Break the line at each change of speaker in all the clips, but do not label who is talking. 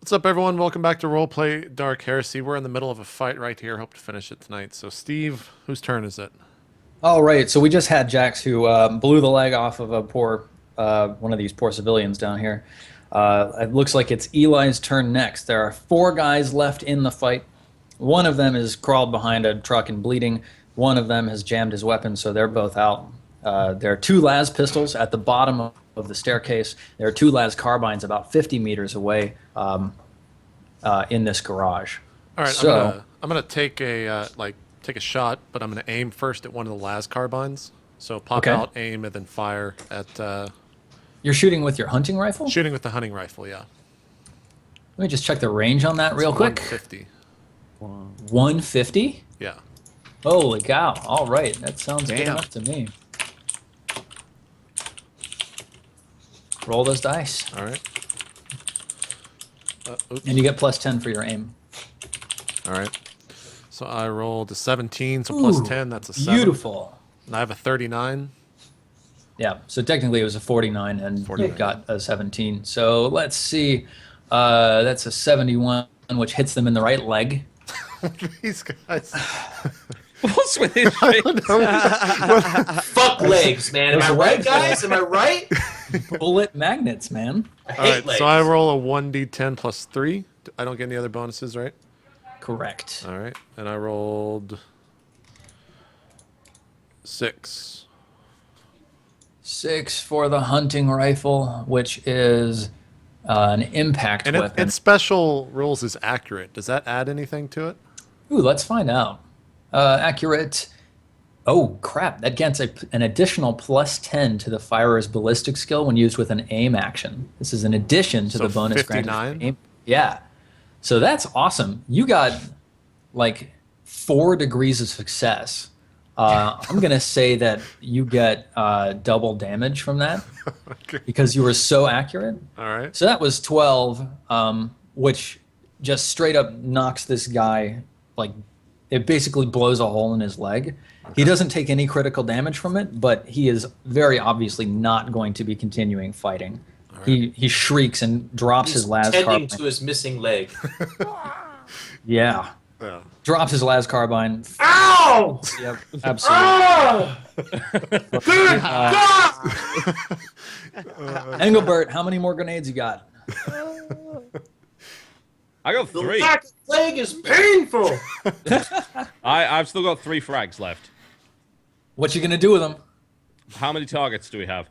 What's up, everyone? Welcome back to RollPlay Dark Heresy. We're in the middle of a fight right here. Hope to finish it tonight. So, Steve, whose turn is it?
All right, so we just had Jax who blew the leg off of a poor one of these poor civilians down here. It looks like it's Eli's turn next. There are 4 guys left in the fight. One of them is crawled behind a truck and bleeding. One of them has jammed his weapon, so they're both out. There are 2 las pistols at the bottom of the staircase. There are 2 las carbines about 50 meters away in this garage.
All right,
so
I'm gonna take a take a shot, but I'm gonna aim first at one of the las carbines. So pop out, aim, and then fire at.
You're shooting with your hunting rifle?
Shooting with the hunting rifle, yeah.
Let me just check the range on that real quick.
150.
150?
Yeah.
Holy cow. All right. That sounds good enough to me. Roll those dice.
All right.
And you get plus 10 for your aim.
All right. So I rolled a 17, so plus 10, that's a 7.
Beautiful.
And I have a 39.
Yeah, so technically it was a 49 and
49.
you got a 17. So let's see. That's a 71, which hits them in the right leg.
These guys.
What's with his face?
Fuck legs, man. Am I right, guys? Am I right?
Bullet magnets, man.
I
All
hate
right,
legs.
so I roll a 1d10 plus 3. I don't get any other bonuses, right?
Correct.
All right, and I rolled 6.
6 for the hunting rifle, which is an impact
And
weapon.
its special rules is accurate. Does that add anything to it?
Ooh, let's find out. Accurate. Oh, crap. That gets an additional plus 10 to the firer's ballistic skill when used with an aim action. This is in addition to
So
the bonus
59?
granted for aim. Yeah. So that's awesome. You got like 4 degrees of success. I'm going to say that you get double damage from that
Okay.
because you were so accurate.
All right.
So that was 12, which just straight up knocks this guy, like, it basically blows a hole in his leg. Okay. He doesn't take any critical damage from it, but he is very obviously not going to be continuing fighting. Right. He shrieks and drops his las carbine.
Tending to his missing leg.
Yeah.
Yeah.
Drops his las carbine.
Ow!
Yep, absolutely.
Oh! Good God!
Engelbert, how many more grenades you got?
I got
The
3.
lack of leg is painful.
I've still got 3 frags left.
What you gonna do with them?
How many targets do we have?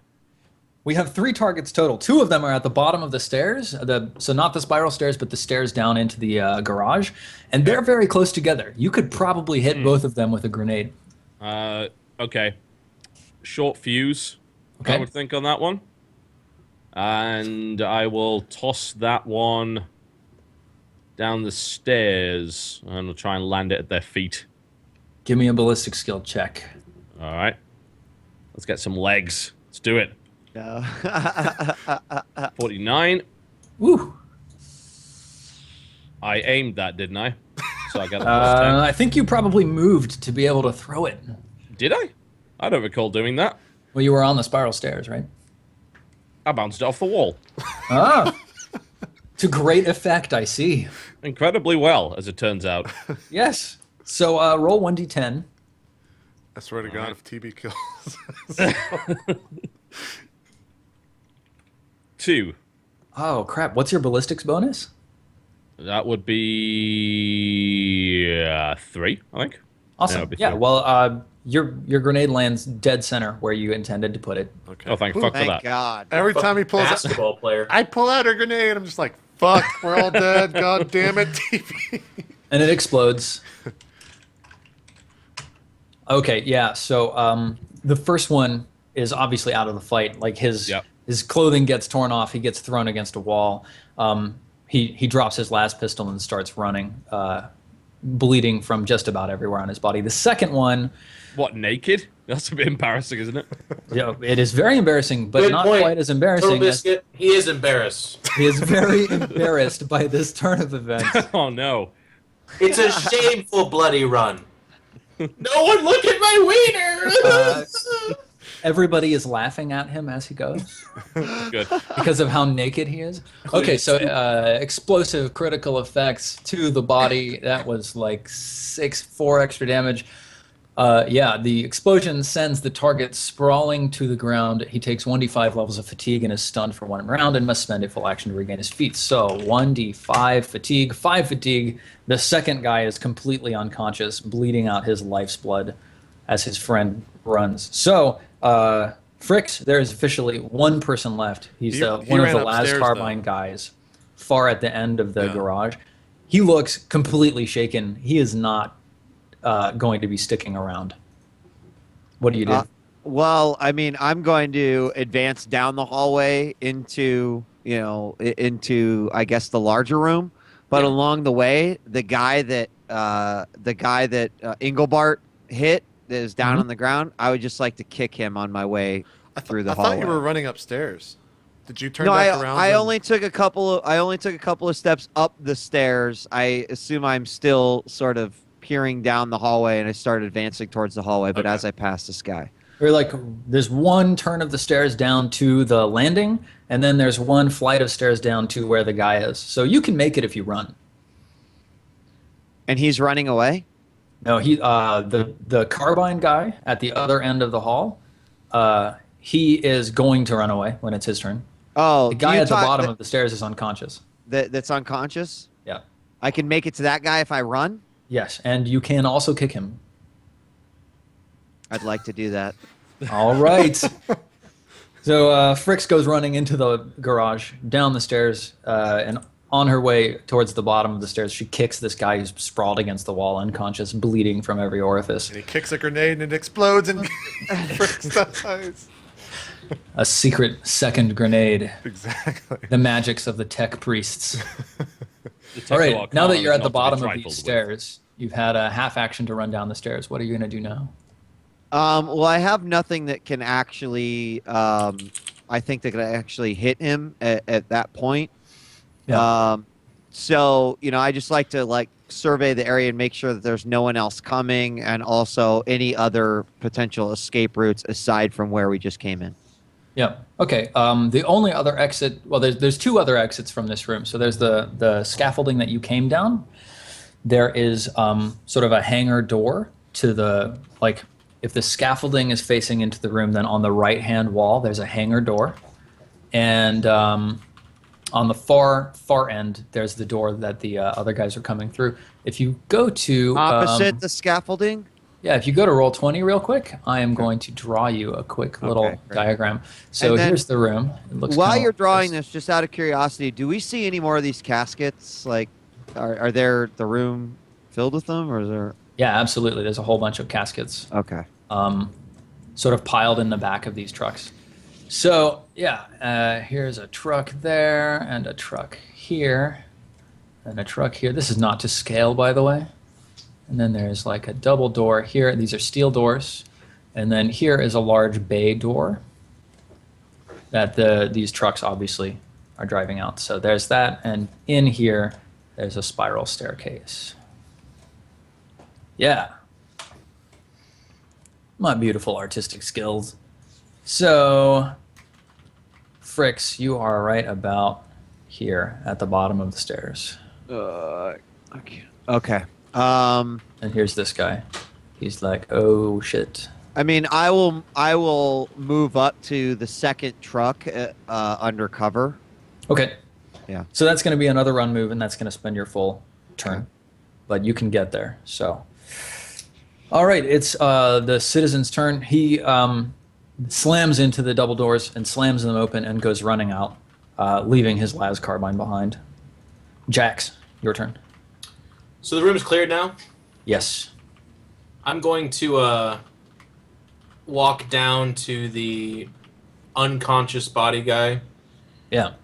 We have 3 targets total. 2 of them are at the bottom of the stairs, so not the spiral stairs, but the stairs down into the garage, and they're very close together. You could probably hit both of them with a grenade.
Okay. Short fuse,
Okay.
I would think, on that one. And I will toss that one down the stairs, and I'll try and land it at their feet.
Give me a ballistic skill check.
All right. Let's get some legs. Let's do it.
No.
49.
Woo!
I aimed that, didn't I? So I got a plus 10.
I think you probably moved to be able to throw it.
Did I? I don't recall doing that.
Well, you were on the spiral stairs, right?
I bounced it off the wall.
Ah! To great effect, I see.
Incredibly well, as it turns out.
Yes. So roll 1d10.
I swear to God, if TB kills.
2.
Oh, crap. What's your ballistics bonus?
That would be 3, I think.
Awesome.
be
Yeah,
3.
well, your grenade lands dead center where you intended to put it.
Okay.
Oh, thank fuck for
Thank
that.
God.
Every time he pulls out,
Basketball player.
I pull out a grenade. I'm just like, fuck, we're all dead. God damn it, TB.
And it explodes. Okay, yeah, so the first one is obviously out of the fight. Like his clothing gets torn off, he gets thrown against a wall. He drops his last pistol and starts running, bleeding from just about everywhere on his body. The second one...
What, naked? That's a bit embarrassing, isn't it?
Yeah, it is very embarrassing, but
Good
not
point.
quite as embarrassing as
TotalBiscuit, he is embarrassed.
he is very embarrassed by this turn of events.
Oh, no.
It's a shameful bloody run. No one look at my wiener!
Everybody is laughing at him as he goes
Good.
because of how naked he is. Okay, so explosive critical effects to the body. That was like 4 extra damage. Yeah, the explosion sends the target sprawling to the ground. He takes 1d5 levels of fatigue and is stunned for 1 round and must spend a full action to regain his feet. So 1d5 fatigue, 5 fatigue. The second guy is completely unconscious, bleeding out his life's blood as his friend runs. So, Fricks, there is officially one person left. He's
He
one of the
ran
last
upstairs,
Carbine guys, far at the end of the garage. He looks completely shaken. He is not going to be sticking around. What do you do?
Well, I mean, I'm going to advance down the hallway into, I guess the larger room. But along the way, the guy that Engelbart hit that is down on the ground, I would just like to kick him on my way through the hallway.
I thought you were running upstairs. Did you turn back around?
I only took a couple of steps up the stairs. I assume I'm still sort of peering down the hallway, and I started advancing towards the hallway. But as I passed this guy,
there's one turn of the stairs down to the landing, and then there's one flight of stairs down to where the guy is. So you can make it if you run.
And he's running away?
No, the Carbine guy at the other end of the hall, he is going to run away when it's his turn.
Oh,
the guy at the bottom of the stairs is unconscious.
That's unconscious?
Yeah.
I can make it to that guy if I run?
Yes, and you can also kick him.
I'd like to do that.
All right. So Fricks goes running into the garage, down the stairs, and on her way towards the bottom of the stairs, she kicks this guy who's sprawled against the wall, unconscious, bleeding from every orifice.
And he kicks a grenade and it explodes and Fricks dies.
A secret second grenade.
Exactly.
The magics of the tech priests. All right, now that you're at the bottom of these stairs, you've had a half action to run down the stairs. What are you going to do now?
Well, I have nothing that can actually, I think that can actually hit him at that point.
Yeah.
So, I just like to survey the area and make sure that there's no one else coming, and also any other potential escape routes aside from where we just came in.
Yeah. Okay. The only other exit, well, there's 2 other exits from this room. So there's the scaffolding that you came down. There is sort of a hangar door to the, if the scaffolding is facing into the room, then on the right-hand wall, there's a hangar door. And on the far end, there's the door that the other guys are coming through. If you go to...
Opposite the scaffolding?
Yeah, if you go to Roll20 real quick, I am going to draw you a quick little diagram. So here's the room. It looks
while you're drawing this, just out of curiosity, do we see any more of these caskets? Are there the room filled with them, or is there...
Yeah, absolutely. There's a whole bunch of caskets.
Okay.
Sort of piled in the back of these trucks. So, yeah, here's a truck there, and a truck here, and a truck here. This is not to scale, by the way. And then there's a double door here. These are steel doors. And then here is a large bay door that these trucks obviously are driving out. So there's that. And in here, there's a spiral staircase. Yeah. My beautiful artistic skills. So, Fricks, you are right about here at the bottom of the stairs.
Okay.
And here's this guy. He's like, oh shit.
I mean, I will move up to the second truck undercover.
Okay.
Yeah.
So that's going to be another run move, and that's going to spend your full turn. Okay. But you can get there. So, all right, it's the citizen's turn. He slams into the double doors and slams them open and goes running out, leaving his las carbine behind. Jax, your turn.
So the room is cleared now?
Yes.
I'm going to walk down to the unconscious body guy.
Yeah.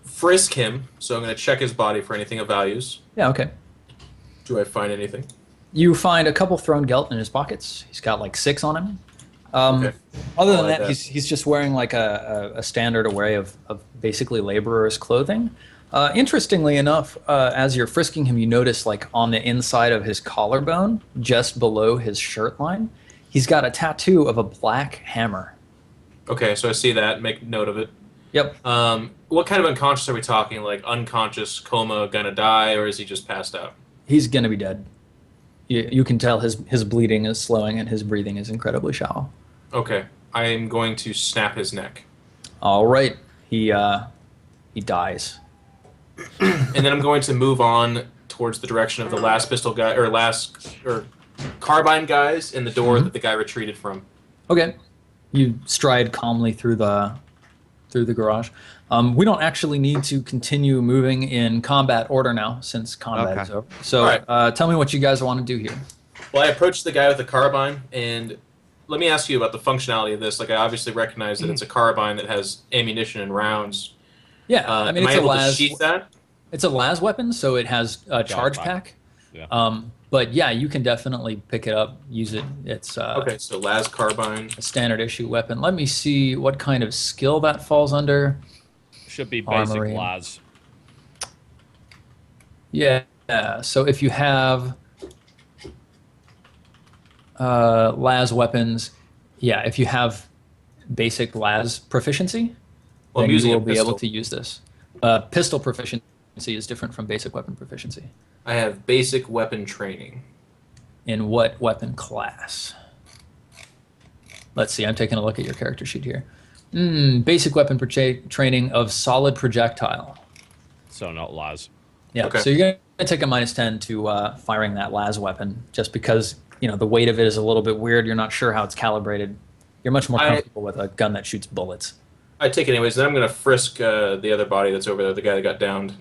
Frisk him, so I'm going to check his body for anything of values.
Yeah, okay.
Do I find anything?
You find a couple thrown gelt in his pockets. He's got 6 on him.
Okay.
Other than that, he's just wearing a standard array of basically laborer's clothing. Interestingly enough, as you're frisking him, you notice on the inside of his collarbone, just below his shirt line, he's got a tattoo of a black hammer
Okay, so I see that. Make note of it.
Yep.
What kind of unconscious are we talking? Like unconscious, coma, gonna die, or is he just passed out?
He's gonna be dead. You can tell his bleeding is slowing and his breathing is incredibly shallow.
Okay, I am going to snap his neck.
All right. He dies.
And then I'm going to move on towards the direction of the last pistol guy, or carbine guys in the door that the guy retreated from.
Okay. You stride calmly through the garage. We don't actually need to continue moving in combat order now, since combat is over. So
right.
tell me what you guys want to do here.
Well, I approached the guy with the carbine, and let me ask you about the functionality of this. Like, I obviously recognize that it's a carbine that has ammunition and rounds.
Yeah, I mean,
am I
it's
able
a
to
las.
sheath that?
It's a las weapon, so it has a charge pack.
Yeah.
But yeah, you can definitely pick it up, use it. It's
Okay, so las carbine.
a standard issue weapon. Let me see what kind of skill that falls under.
Should be basic
Armory.
las.
Yeah. So if you have las weapons, yeah, if you have basic las proficiency,
Well, I'm
then
using
you
a
will be
pistol.
able to use this. Pistol proficiency is different from basic weapon proficiency.
I have basic weapon training.
In what weapon class? Let's see, I'm taking a look at your character sheet here. Basic weapon training of solid projectile.
So not las.
Yeah,
Okay.
so you're going to take a -10 to firing that las weapon, just because the weight of it is a little bit weird. You're not sure how it's calibrated. You're much more comfortable with a gun that shoots bullets.
I take it anyways. Then I'm going to frisk the other body that's over there, the guy that got downed.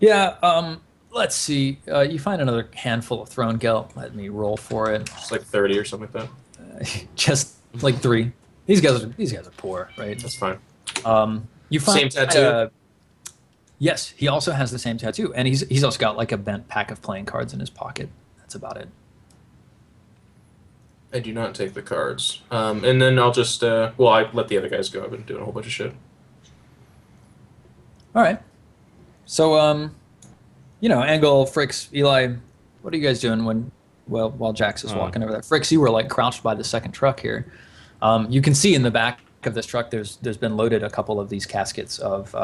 Yeah, let's see. You find another handful of thrown gelt. Let me roll for it.
It's like 30 or something like that.
Just like 3. These guys are poor, right?
That's fine.
You find
Same tattoo?
Yes, he also has the same tattoo, and he's also got like a bent pack of playing cards in his pocket. That's about it.
I do not take the cards. And then I'll just, I let the other guys go. I've been doing a whole bunch of shit.
All right. So, Angle, Fricks, Eli, what are you guys doing while Jax is walking over there? Fricks, you were like crouched by the second truck here. You can see in the back of this truck, there's been loaded a couple of these caskets of,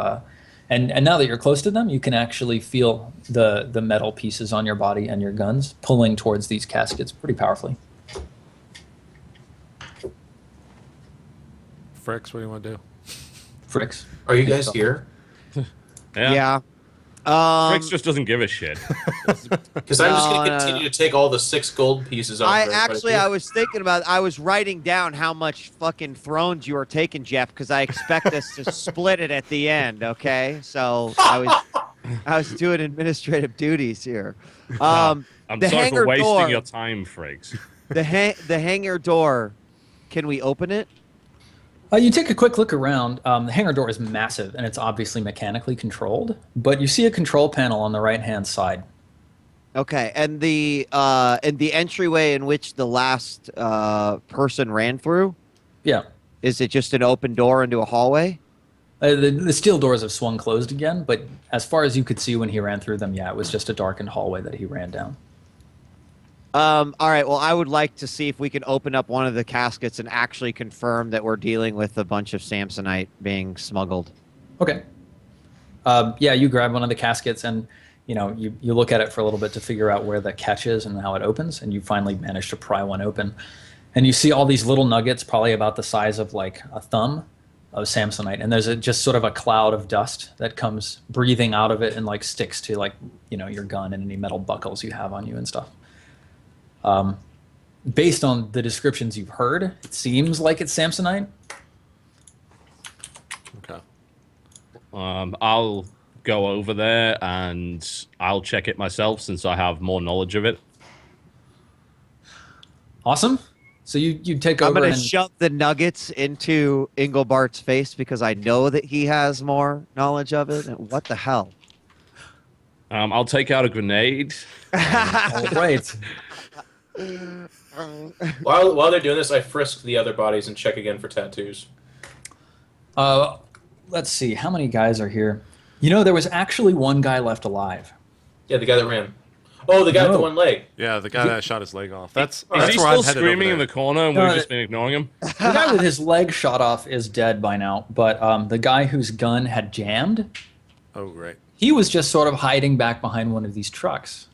and now that you're close to them, you can actually feel the metal pieces on your body and your guns pulling towards these caskets pretty powerfully.
Fricks, what do you want to do?
Fricks.
Are you guys here?
Yeah.
Fricks just doesn't give a shit.
Because I'm just going to
No.
continue to take all the 6 gold pieces off.
I was thinking about. I was writing down how much fucking thrones you were taking, Jeff, because I expect us to split it at the end. Okay, so I was doing administrative duties here.
I'm
the
sorry
hangar
for wasting
door.
your time, Fricks.
The hangar door. Can we open it?
You take a quick look around. The hangar door is massive, and it's obviously mechanically controlled, but you see a control panel on the right-hand side.
Okay, and the entryway in which the last person ran through,
Yeah.
is it just an open door into a hallway?
The steel doors have swung closed again, but as far as you could see when he ran through them, yeah, it was just a darkened hallway that he ran down.
All right, well, I would like to see if we can open up one of the caskets and actually confirm that we're dealing with a bunch of Samsonite being smuggled.
Okay. Yeah, you grab one of the caskets, and you look at it for a little bit to figure out where the catch is and how it opens, and you finally manage to pry one open. And you see all these little nuggets, probably about the size of like a thumb, of Samsonite, and there's just sort of a cloud of dust that comes breathing out of it and like sticks to like your gun and any metal buckles you have on you and stuff. Based on the descriptions you've heard, it seems like it's Samsonite.
Okay.
I'll go over there and I'll check it myself since I have more knowledge of it.
Awesome. So you take
I'm
over
going
and
to shove the nuggets into Inglebart's face because I know that he has more knowledge of it. And what the hell?
I'll take out a grenade.
all right.
While they're doing this, I frisk the other bodies and check again for tattoos.
Let's see, how many guys are here? There was actually one guy left alive.
Yeah, the guy that ran. Oh, the guy with
No.
the one leg.
Yeah, the guy that shot his leg off. That's
Is
that's
he
where
still
I'm headed
screaming
over
in the
there.
corner and
No,
we've just been ignoring him?
The guy with his leg shot off is dead by now, but the guy whose gun had jammed,
Oh, right.
he was just sort of hiding back behind one of these trucks.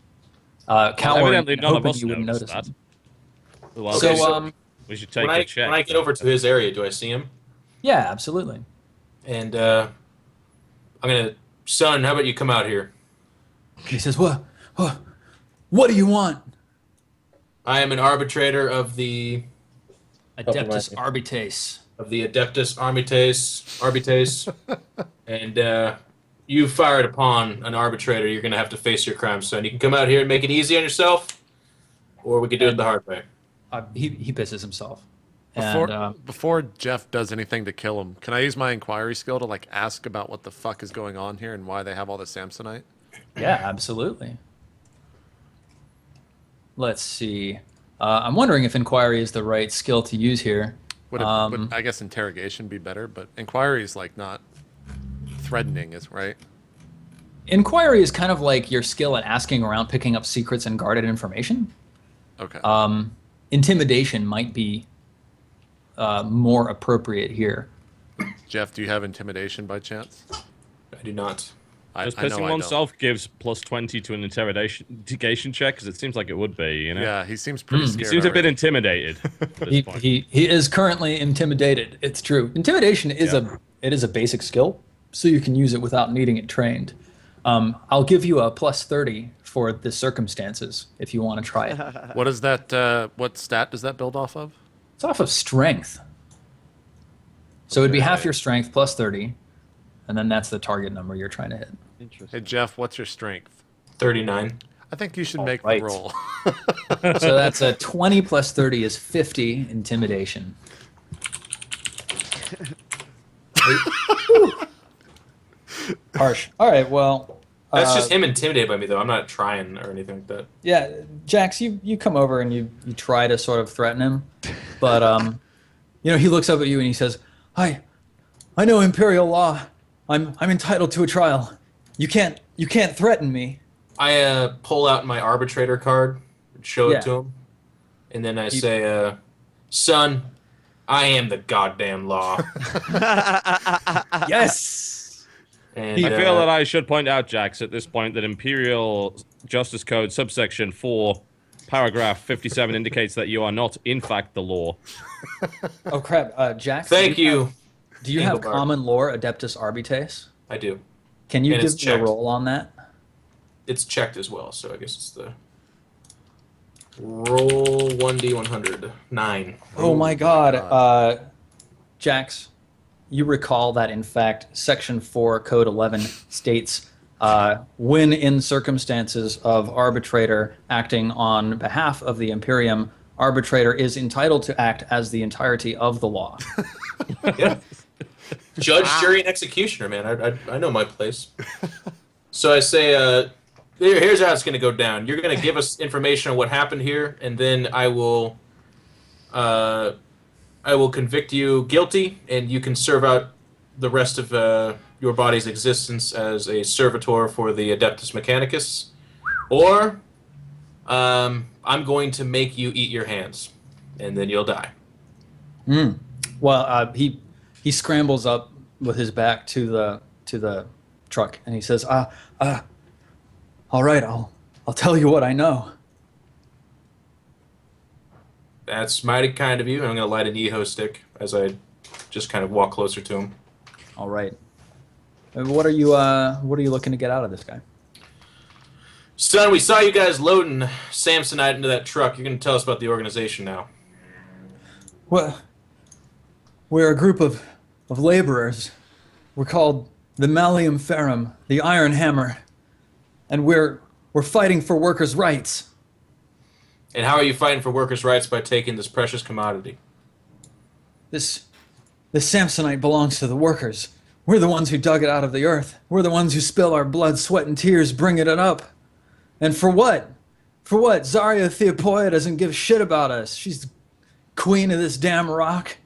Cowering,
Evidently,
and
none of
hoping
us
you wouldn't
noticed
notice
that.
him.
Well,
Okay,
So,
so
we should take a check.
when I get over to his area, do I see him?
yeah, absolutely.
And I'm gonna, son, how about you come out here?
He says, what do you want?
I am an arbitrator of the
Adeptus Arbites.
Adeptus Arbites, and you fired upon an arbitrator. You're gonna have to face your crimes, son. You can come out here and make it easy on yourself, or we could do it the hard way.
He pisses himself.
Before,
And,
before Jeff does anything to kill him, can I use my inquiry skill to like ask about what the fuck is going on here and why they have all this Samsonite?
yeah, absolutely. Let's see. I'm wondering if inquiry is the right skill to use here.
Would I guess interrogation be better? But inquiry is like not threatening, is right?
Inquiry is kind of like your skill at asking around, picking up secrets and guarded information.
Okay.
Intimidation might be more appropriate here.
Jeff, do you have intimidation by chance?
I do not.
Just
I know
pissing
I
oneself gives plus 20 to an interrogation check, because it seems like it would be, you know?
Yeah, he seems pretty
He
scared.
seems a bit
already.
intimidated at this
He,
point.
he is currently intimidated. It's true. Intimidation is a basic skill, so you can use it without needing it trained. I'll give you a plus 30 for the circumstances if you want to try it.
What is that? What stat does that build off of?
It's off of strength. So it'd be half
Okay.
your strength plus 30, and then that's the target number you're trying to hit.
Hey Jeff, what's your strength?
39.
I think you should make
right.
the roll.
So that's a 20 plus 30 is 50 intimidation. Harsh. All right, well.
That's just him intimidated by me, though. I'm not trying or anything like that.
Yeah, Jax, you come over and you try to sort of threaten him, but he looks up at you and he says, I know Imperial law. I'm entitled to a trial. You can't threaten me."
I pull out my arbitrator card, show
Yeah.
it to him, and then I say, "Son, I am the goddamn law."
Yes.
And
I feel that I should point out, Jax, at this point, that Imperial Justice Code subsection 4, paragraph 57 indicates that you are not, in fact, the law.
Oh crap, Jax.
Thank you.
Do you have
Engelbart.
common lore Adeptus Arbites?
I do.
Can you
And
give
it's
me a
checked.
roll on that?
It's checked as well, so I guess it's the roll 1d100 9.
Oh my God, Jax, you recall that in fact Section 4, Code 11 states, when in circumstances of arbitrator acting on behalf of the Imperium, arbitrator is entitled to act as the entirety of the law.
Yeah. Judge, jury, and executioner, man. I know my place. So I say, here's how it's going to go down. You're going to give us information on what happened here, and then I will convict you guilty, and you can serve out the rest of your body's existence as a servitor for the Adeptus Mechanicus, or I'm going to make you eat your hands, and then you'll die.
Well, he scrambles up with his back to the truck, and he says, all right, I'll tell you what I know."
That's mighty kind of you. I'm going to light an EHO stick as I just kind of walk closer to him.
All right. What are you looking to get out of this guy?
Son, we saw you guys loading Samsonite into that truck. You're going to tell us about the organization now.
Well, we're a group of laborers. We're called the Malleum Ferrum, the Iron Hammer, and we're fighting for workers' rights.
And how are you fighting for workers' rights by taking this precious commodity?
This Samsonite belongs to the workers. We're the ones who dug it out of the earth. We're the ones who spill our blood, sweat, and tears bringing it up. And for what? For what? Zarya Theopoia doesn't give shit about us. She's the queen of this damn rock.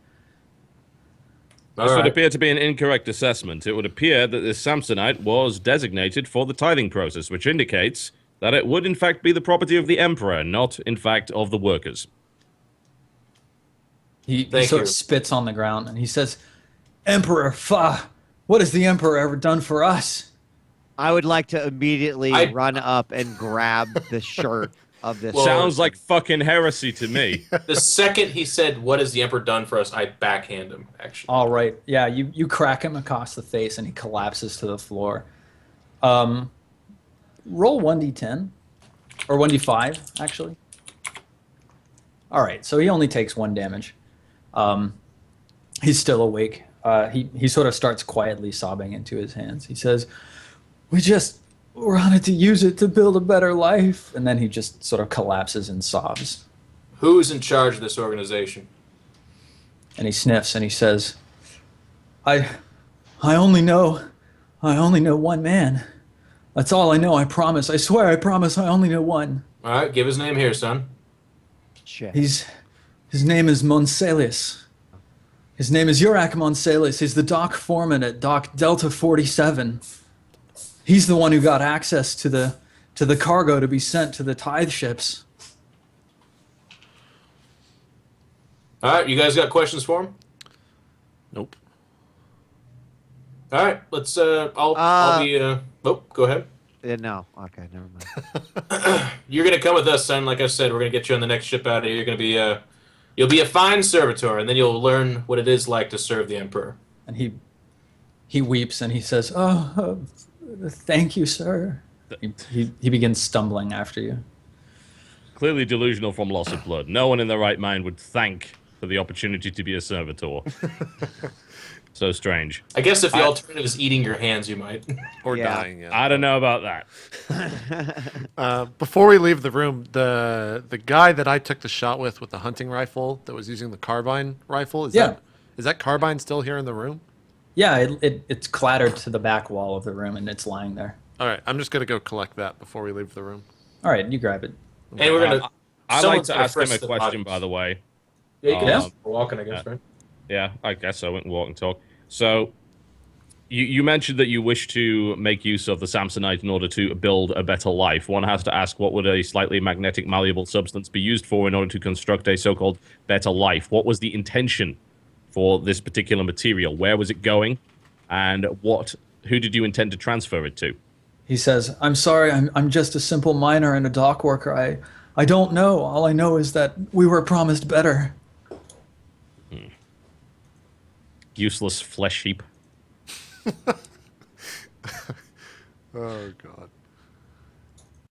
All
This would
right.
appear to be an incorrect assessment. It would appear that this Samsonite was designated for the tithing process, which indicates that it would in fact be the property of the Emperor, not in fact of the workers.
He
Thank
sort
you.
of spits on the ground and he says, "Emperor, fa, what has the Emperor ever done for us?"
I would like to immediately
I-
run up and grab the shirt of this.
Well,
Sounds like fucking heresy to me.
The second he said, "What has the Emperor done for us?" I backhand him. Actually,
All right. Yeah, you crack him across the face and he collapses to the floor. Roll 1d10. Or 1d5, actually. All right, so he only takes 1 damage. He's still awake. He sort of starts quietly sobbing into his hands. He says, "We just wanted to use it to build a better life." And then he just sort of collapses and sobs.
who's in charge of this organization?
And he sniffs and he says, I only know one man. That's all I know, I promise. I swear, I promise, I only know one.
All right, give his name here, son.
Shit.
His name is Monselius. His name is Yurak Monselius. He's the dock foreman at Dock Delta 47. He's the one who got access to the cargo to be sent to the tithe ships.
All right, you guys got questions for him?
Nope.
All right, let's. I'll be. Oh, go ahead.
No. Okay, never mind.
You're gonna come with us, son. Like I said, we're gonna get you on the next ship out of here. You're gonna be. You'll be a fine servitor, and then you'll learn what it is like to serve the Emperor.
And he weeps and he says, "Oh, thank you, sir." He begins stumbling after you.
Clearly delusional from loss of blood. No one in their right mind would thank for the opportunity to be a servitor. So strange.
I guess if the alternative is eating your hands, you might.
Or
Yeah.
dying, yeah.
I don't know about that.
Before we leave the room, the guy that I took the shot with the hunting rifle that was using the carbine rifle, is that carbine still here in the room?
Yeah, it's clattered to the back wall of the room and it's lying there.
All right, I'm just going to go collect that before we leave the room.
All right, you grab it.
And we're gonna.
I'd like
someone's
to
gonna
ask him
frisk
a
the
question,
bodies.
by the way.
Yeah, you can
Yeah.
ask for walking, I guess, right?
Yeah, I guess I went and walk and talk. So, you mentioned that you wish to make use of the Samsonite in order to build a better life. One has to ask, what would a slightly magnetic malleable substance be used for in order to construct a so-called better life? What was the intention for this particular material? Where was it going? And who did you intend to transfer it to?
He says, "I'm sorry, I'm just a simple miner and a dock worker. I don't know. All I know is that we were promised better."
Useless flesh heap.
Oh, God.